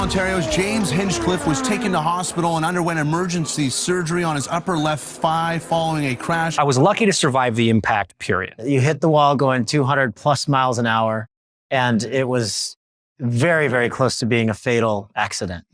Ontario's James Hinchcliffe was taken to hospital and underwent emergency surgery on his upper left thigh following a crash. I was lucky to survive the impact, period. You hit the wall going 200 plus miles an hour, and it was very, very close to being a fatal accident.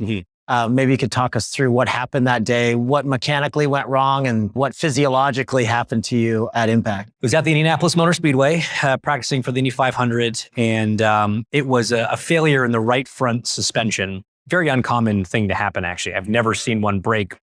Maybe you could talk us through what happened that day, what mechanically went wrong, and what physiologically happened to you at impact. I was at the Indianapolis Motor Speedway practicing for the Indy 500, and it was a failure in the right front suspension. Very uncommon thing to happen, actually. I've never seen one break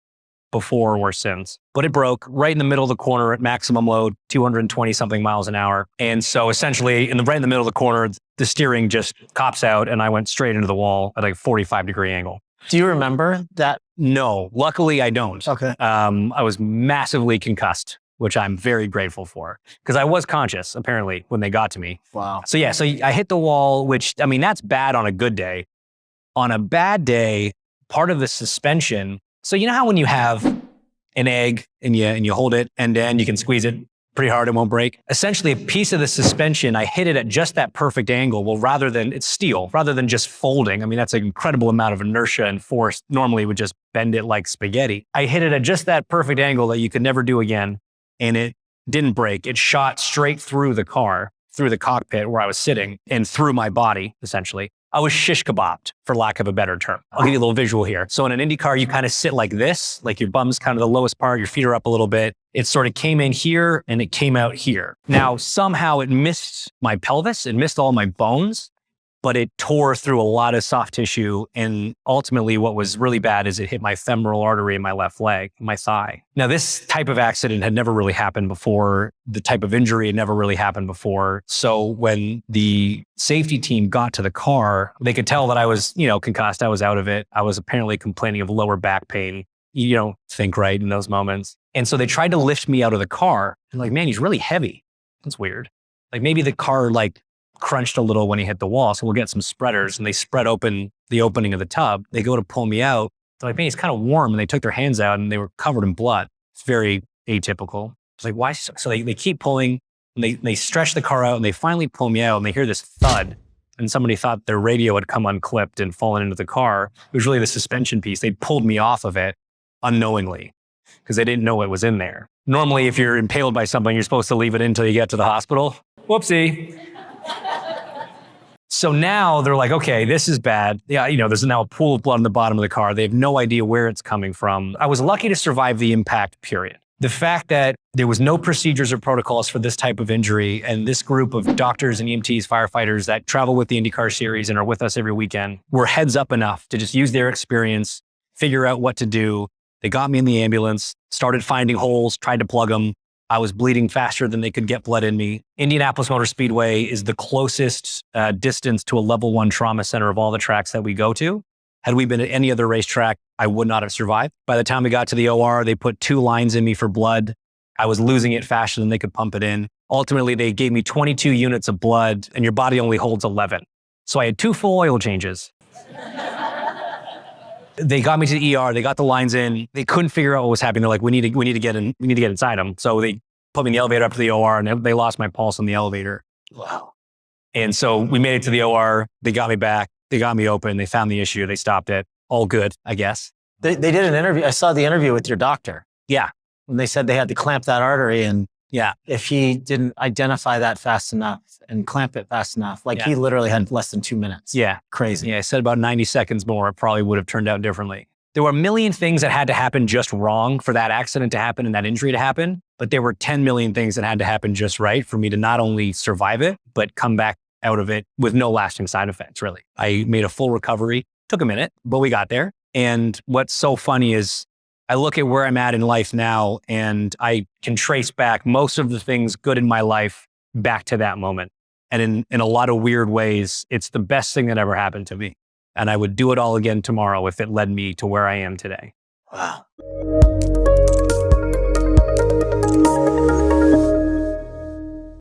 before or since. But it broke right in the middle of the corner at maximum load, 220 something miles an hour. And so essentially, right in the middle of the corner, the steering just cops out, and I went straight into the wall at like a 45-degree angle. Do you remember that? No, luckily I don't. Okay. I was massively concussed, which I'm very grateful for, because I was conscious, apparently, when they got to me. Wow. So yeah, so I hit the wall, which, I mean, that's bad on a good day. On a bad day, part of the suspension, so you know how when you have an egg and you hold it end to end, you can squeeze it pretty hard, it won't break. Essentially, a piece of the suspension, I hit it at just that perfect angle. Well, it's steel, rather than just folding. I mean, that's an incredible amount of inertia and force. Normally, would just bend it like spaghetti. I hit it at just that perfect angle that you could never do again, and it didn't break. It shot straight through the car, through the cockpit where I was sitting, and through my body, essentially. I was shish kebabbed, for lack of a better term. I'll give you a little visual here. So in an Indy car, you kind of sit like this, like your bum's kind of the lowest part, your feet are up a little bit. It sort of came in here and it came out here. Now, somehow it missed my pelvis, it missed all my bones, but it tore through a lot of soft tissue. And ultimately what was really bad is it hit my femoral artery in my left leg, my thigh. Now, this type of accident had never really happened before. The type of injury had never really happened before. So when the safety team got to the car, they could tell that I was, concussed. I was out of it. I was apparently complaining of lower back pain. You don't think right in those moments. And so they tried to lift me out of the car. And like, man, he's really heavy. That's weird. Like maybe the car crunched a little when he hit the wall. So we'll get some spreaders, and they spread open the opening of the tub. They go to pull me out. They're like, man, he's kind of warm. And they took their hands out and they were covered in blood. It's very atypical. It's like, why? So they keep pulling, and they stretch the car out, and they finally pull me out, and they hear this thud. And somebody thought their radio had come unclipped and fallen into the car. It was really the suspension piece. They pulled me off of it unknowingly because they didn't know it was in there. Normally, if you're impaled by something, you're supposed to leave it in until you get to the hospital. Whoopsie. So now they're like, okay, this is bad. Yeah, there's now a pool of blood on the bottom of the car. They have no idea where it's coming from. I was lucky to survive the impact, period. The fact that there was no procedures or protocols for this type of injury, and this group of doctors and EMTs, firefighters that travel with the IndyCar series and are with us every weekend were heads up enough to just use their experience, figure out what to do. They got me in the ambulance, started finding holes, tried to plug them. I was bleeding faster than they could get blood in me. Indianapolis Motor Speedway is the closest distance to a level 1 trauma center of all the tracks that we go to. Had we been at any other racetrack, I would not have survived. By the time we got to the OR, they put 2 lines in me for blood. I was losing it faster than they could pump it in. Ultimately, they gave me 22 units of blood, and your body only holds 11. So I had 2 full oil changes. They got me to the ER. They got the lines in. They couldn't figure out what was happening. They're like, we need to get inside them. So they put me in the elevator up to the OR, and they lost my pulse in the elevator. Wow. And so we made it to the OR. They got me back. They got me open. They found the issue. They stopped it. All good, I guess. They did an interview. I saw the interview with your doctor. Yeah. And they said they had to clamp that artery, and yeah, if he didn't identify that fast enough and clamp it fast enough, he literally had less than 2 minutes. Yeah. Crazy. Yeah, I said about 90 seconds more, it probably would have turned out differently. There were a million things that had to happen just wrong for that accident to happen and that injury to happen, but there were 10 million things that had to happen just right for me to not only survive it, but come back out of it with no lasting side effects, really. I made a full recovery. Took a minute, but we got there. And what's so funny is I look at where I'm at in life now, and I can trace back most of the things good in my life back to that moment. And in a lot of weird ways, it's the best thing that ever happened to me. And I would do it all again tomorrow if it led me to where I am today. Wow.